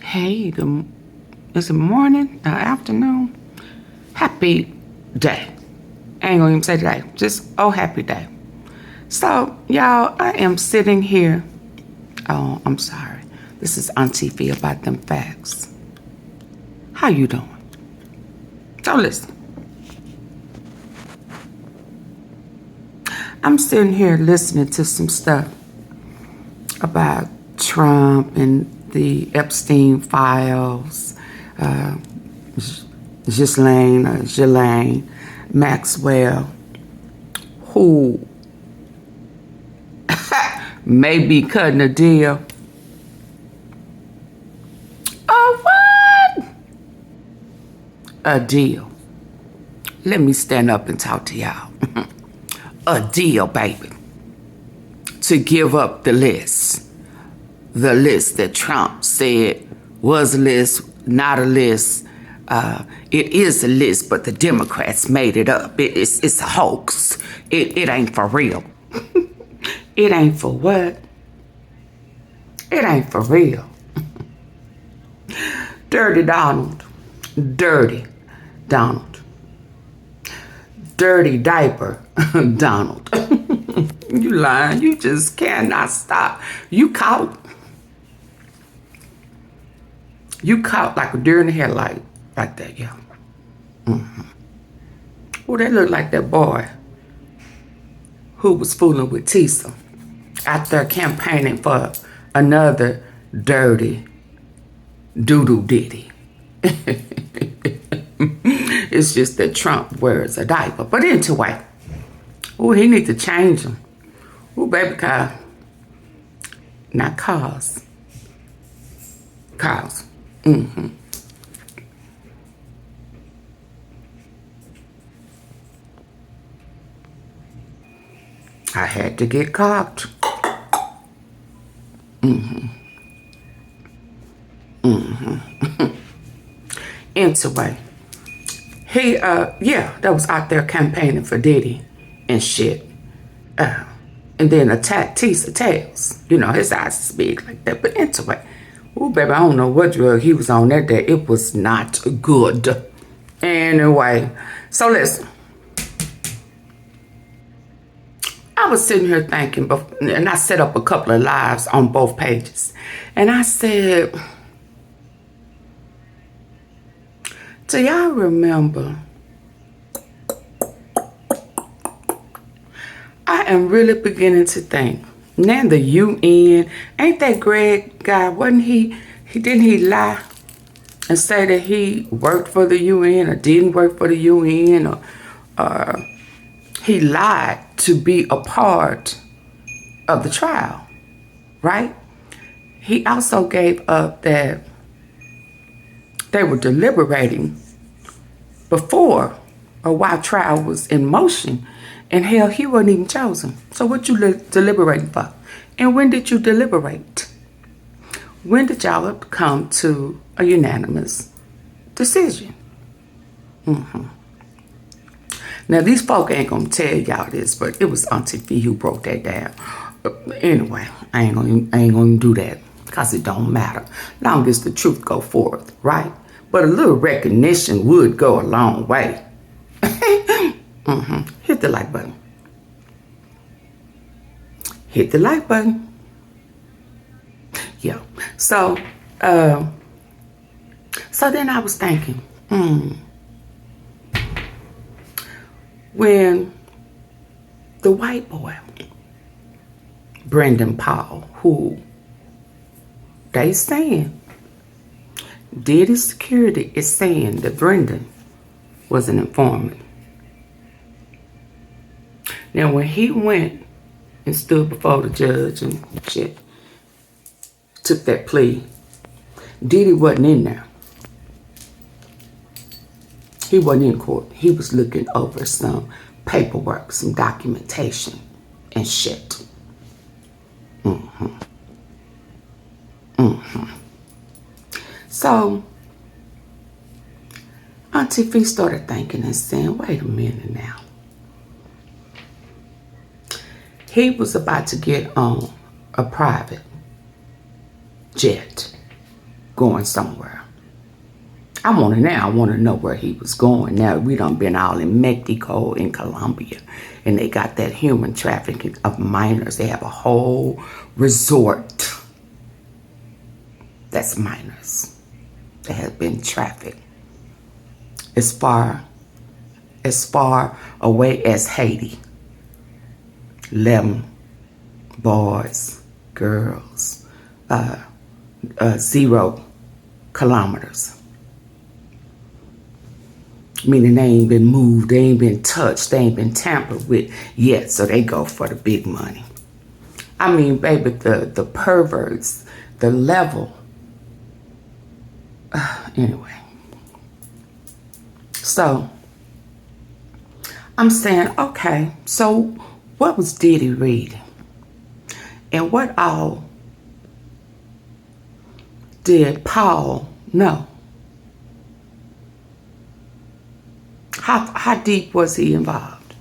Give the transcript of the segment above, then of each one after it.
Hey, is it morning, afternoon? Happy day. I ain't gonna even say today, just happy day. So, y'all, I am sitting here. Oh, I'm sorry. This is AunTeaFee about them facts. How you doing? So listen. I'm sitting here listening to some stuff about Trump and the Epstein files, Ghislaine, Maxwell, who may be cutting a deal. Oh, what? A deal. Let me stand up and talk to y'all. A deal, baby. To give up the list. The list that Trump said was a list, not a list. It is a list, but the Democrats made it up. It's a hoax. It ain't for real. It ain't for what? It ain't for real. Dirty Donald. Dirty Donald. Dirty diaper Donald. You lying. You just cannot stop. You caught. You caught like a deer in the headlight. Like that, yeah. Oh, that looked like that boy who was fooling with Tisa out there campaigning for another dirty doo-doo Diddy. It's just that Trump wears a diaper. But anyway, oh, he need to change them. Oh, baby, car. Not cars. Cars. I had to get caught. Anyway, he, that was out there campaigning for Diddy and shit. And then attacked Tisa Tails. You know, his eyes is big like that. But anyway, oh, baby, I don't know what drug he was on that day. It was not good. Anyway, so listen. I was sitting here thinking, and I set up a couple of lives on both pages. And I said, do y'all remember? I am really beginning to think. Now the UN, ain't that Greg guy, wasn't didn't he lie and say that he worked for the UN or didn't work for the UN or he lied to be a part of the trial, right? He also gave up that they were deliberating before or while trial was in motion. And hell, he wasn't even chosen. So what you deliberating for? And when did you deliberate? When did y'all come to a unanimous decision? Now, these folk ain't gonna tell y'all this, but it was AunTeaFee who broke that down. Anyway, I ain't gonna do that because it don't matter. Long as the truth go forth, right? But a little recognition would go a long way. Hit the like button. Hit the like button. Yeah. So then I was thinking, when the white boy, Brendan Paul, who they saying, Diddy Security is saying that Brendan was an informant. Now, when he went and stood before the judge and shit, took that plea, Diddy wasn't in there. He wasn't in court. He was looking over some paperwork, some documentation and shit. So, AunTeaFee started thinking and saying, wait a minute now. He was about to get on a private jet going somewhere. I want to know where he was going. Now, we done been all in Mexico, in Colombia, and they got that human trafficking of minors. They have a whole resort that's minors that have been trafficked as far away as Haiti. 11 boys, girls, 0 kilometers. Meaning they ain't been moved, they ain't been touched, they ain't been tampered with yet, so they go for the big money. I mean, baby, the perverts, the level. Anyway. So, I'm saying, okay, so what was Diddy reading? And what all did Paul know? How deep was he involved?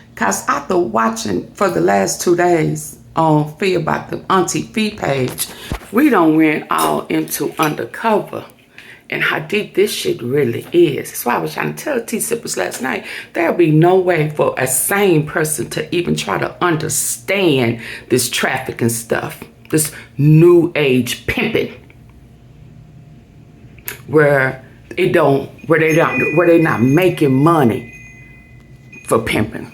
Because after watching for the last 2 days on Fee about the AunTeaFee page, we done went all into undercover and how deep this shit really is. That's why I was trying to tell T-Sippers last night, there'll be no way for a sane person to even try to understand this trafficking stuff, this new age pimping, where they not making money for pimping.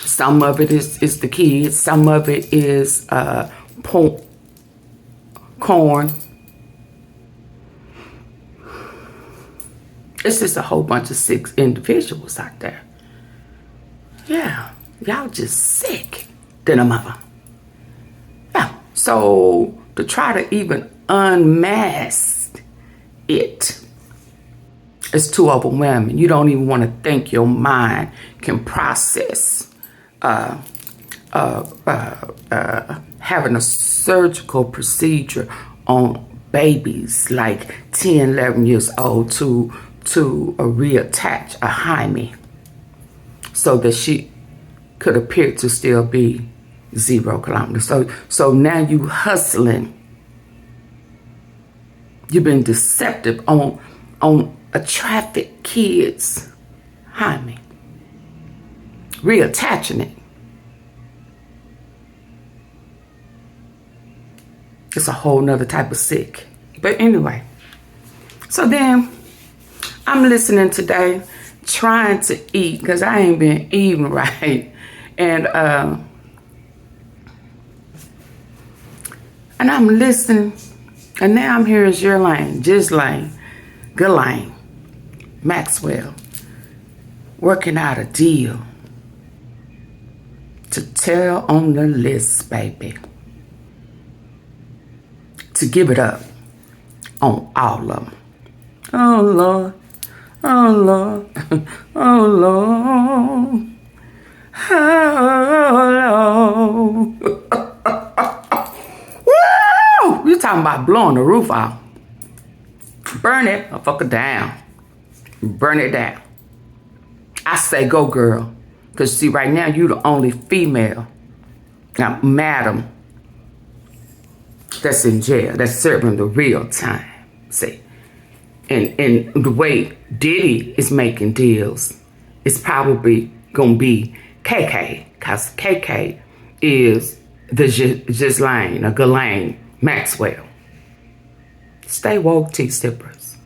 Some of it is the kids, some of it is corn. It's just a whole bunch of sick individuals out there. Yeah, y'all just sick than a mother. Yeah, so to try to even unmask it's too overwhelming. You don't even want to think your mind can process having a surgical procedure on babies like 10, 11 years old to reattach a hymen so that she could appear to still be 0 kilometers. So now you hustling. You've been deceptive on a trafficked kid's hymen. Reattaching it. It's a whole nother type of sick. But anyway. So then, I'm listening today, trying to eat, because I ain't been eating right. And I'm listening. And now I'm hearing Ghislaine, Maxwell, working out a deal to tell on the list, baby. To give it up on all of them. Oh, Lord. Oh, Lord. Oh, Lord. Oh, Lord. You talking about blowing the roof off. Burn it or fuck it down. Burn it down. I say go, girl. Because see, right now, you the only female. Now, madam, that's in jail. That's serving the real time. See. And the way Diddy is making deals, it's probably going to be KK. Because KK is the Ghislaine or Ghislaine Maxwell. Stay woke, T-Sippers.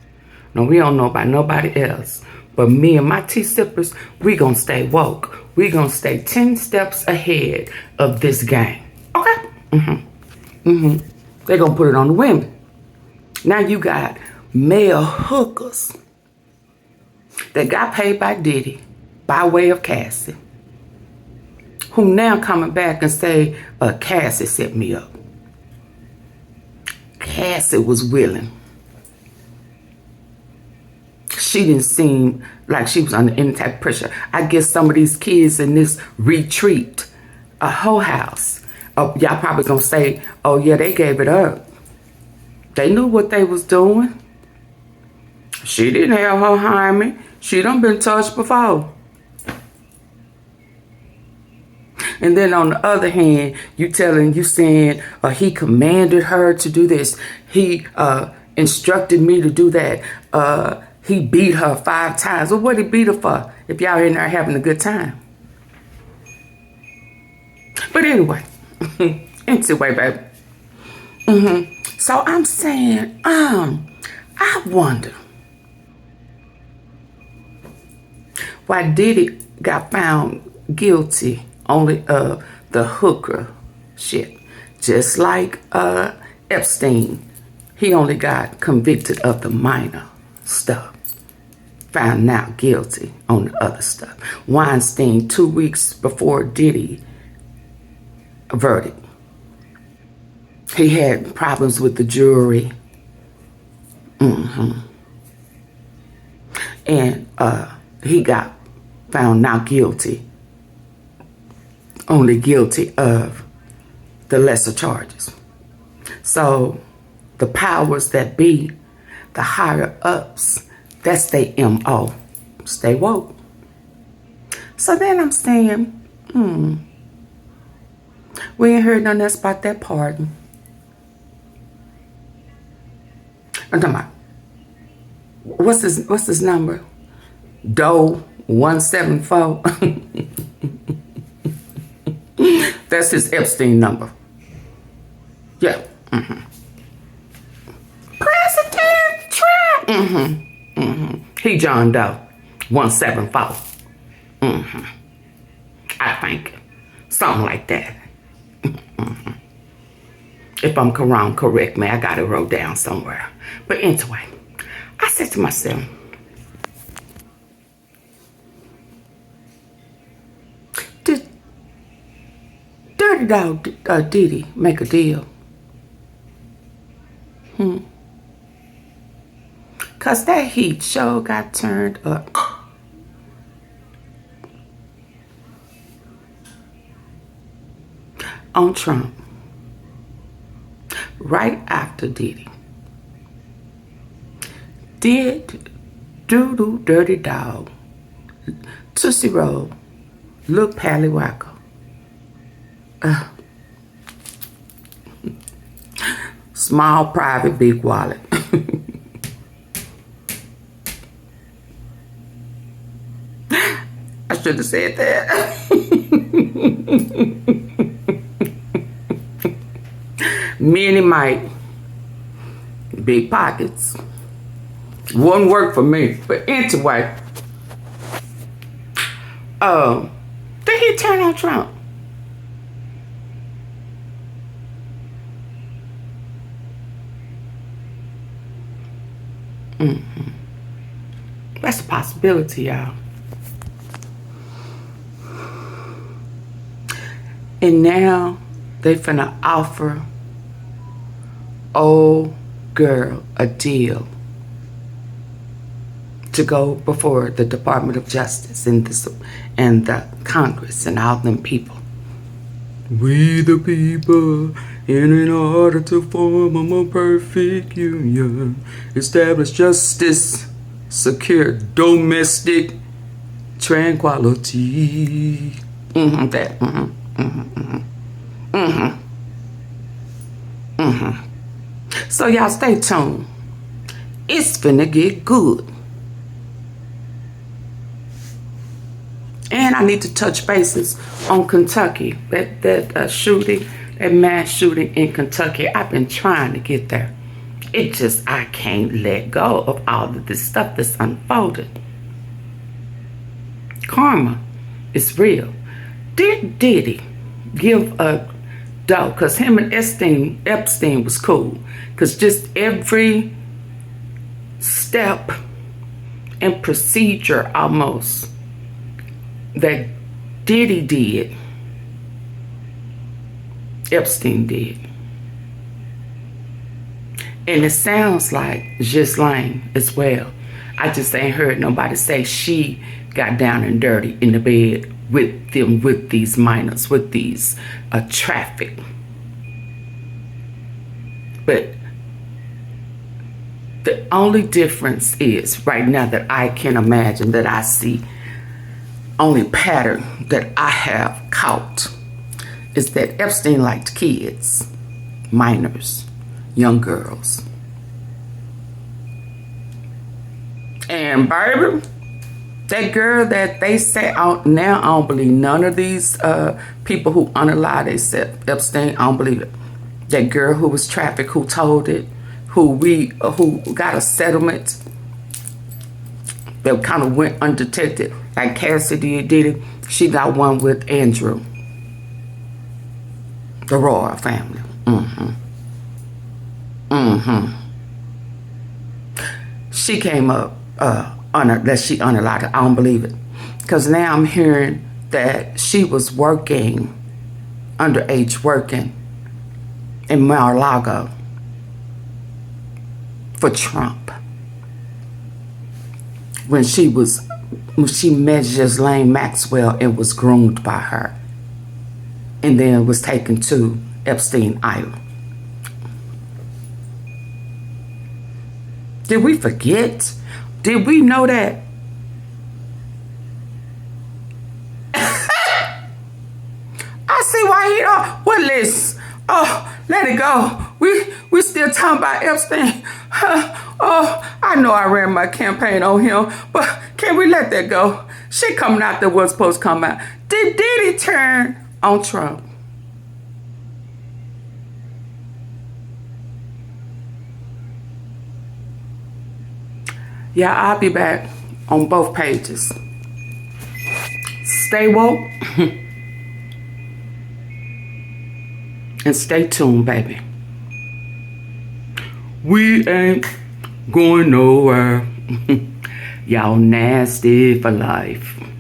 No, we don't know about nobody else. But me and my T-Sippers, we gonna stay woke. We gonna stay 10 steps ahead of this game. Okay? They gonna put it on the women. Now you got male hookers that got paid by Diddy by way of Cassie, who now coming back and say, Cassie set me up. Cassie was willing. She didn't seem like she was under any type of pressure. I guess some of these kids in this retreat, a whole house, y'all probably gonna say, oh yeah, they gave it up. They knew what they was doing. She didn't have her hymen. She done been touched before. And then on the other hand, you saying he commanded her to do this. He instructed me to do that. He beat her 5 times. Well, what did he beat her for if y'all in there having a good time? But anyway, baby. So I'm saying, I wonder why Diddy got found guilty only of the hooker shit. Just like Epstein, he only got convicted of the minor stuff. Found now guilty on the other stuff. Weinstein, 2 weeks before Diddy verdict, he had problems with the jury. And he got found not guilty, only guilty of the lesser charges. So the powers that be, the higher ups, that's their MO. Stay woke. So then I'm saying, we ain't heard nothing else about that pardon. I'm talking about, what's his number? Doe 174. That's his Epstein number. Yeah. President Traff. He John Doe 174. I think something like that. If I'm wrong, correct me. I got it wrote down somewhere. But anyway, I said to myself, did Dirty Dog Diddy make a deal? Cause that heat sure got turned up. On Trump. Right after Diddy. Did Doodoo Dirty Dog Tootsie Roll look pallywhacker? Small, private, big wallet. I should have said that. Many might. Big pockets. Wouldn't work for me. But anyway. Did he turn on Trump? That's a possibility, y'all. And now they finna offer old girl a deal to go before the Department of Justice and the Congress and all them people. We the people, in order to form a more perfect union, establish justice, secure domestic tranquility. So y'all stay tuned. It's finna get good. And I need to touch bases on Kentucky. That shooting, that mass shooting in Kentucky. I've been trying to get there. I can't let go of all of this stuff that's unfolded. Karma is real. Did Diddy give a dough? Because him and Epstein was cool. Because just every step and procedure almost that Diddy did, Epstein did. And it sounds like Ghislaine as well. I just ain't heard nobody say she got down and dirty in the bed with them, with these minors, with these traffic. But the only difference is right now that I can imagine, that I see, only pattern that I have caught is that Epstein liked kids, minors, young girls. And baby, that girl that they say out now, I don't believe none of these people who unalive themselves. Epstein, I don't believe it. That girl who was trafficked, who told it, who got a settlement that kind of went undetected, like Cassidy did it. She got one with Andrew, the royal family. She came up that she unalived. I don't believe it, because now I'm hearing that she was working, underage working in Mar-a-Lago for Trump when she met Ghislaine Maxwell and was groomed by her, and then was taken to Epstein Island. Did we forget? Did we know that? I see why he don't. Well, listen. Oh, let it go. We still talking about Epstein. Oh, I know I ran my campaign on him, but can we let that go? Shit coming out that was supposed to come out. Did Diddy turn on Trump? Yeah, I'll be back on both pages. Stay woke and stay tuned, baby. We ain't going nowhere. Y'all nasty for life.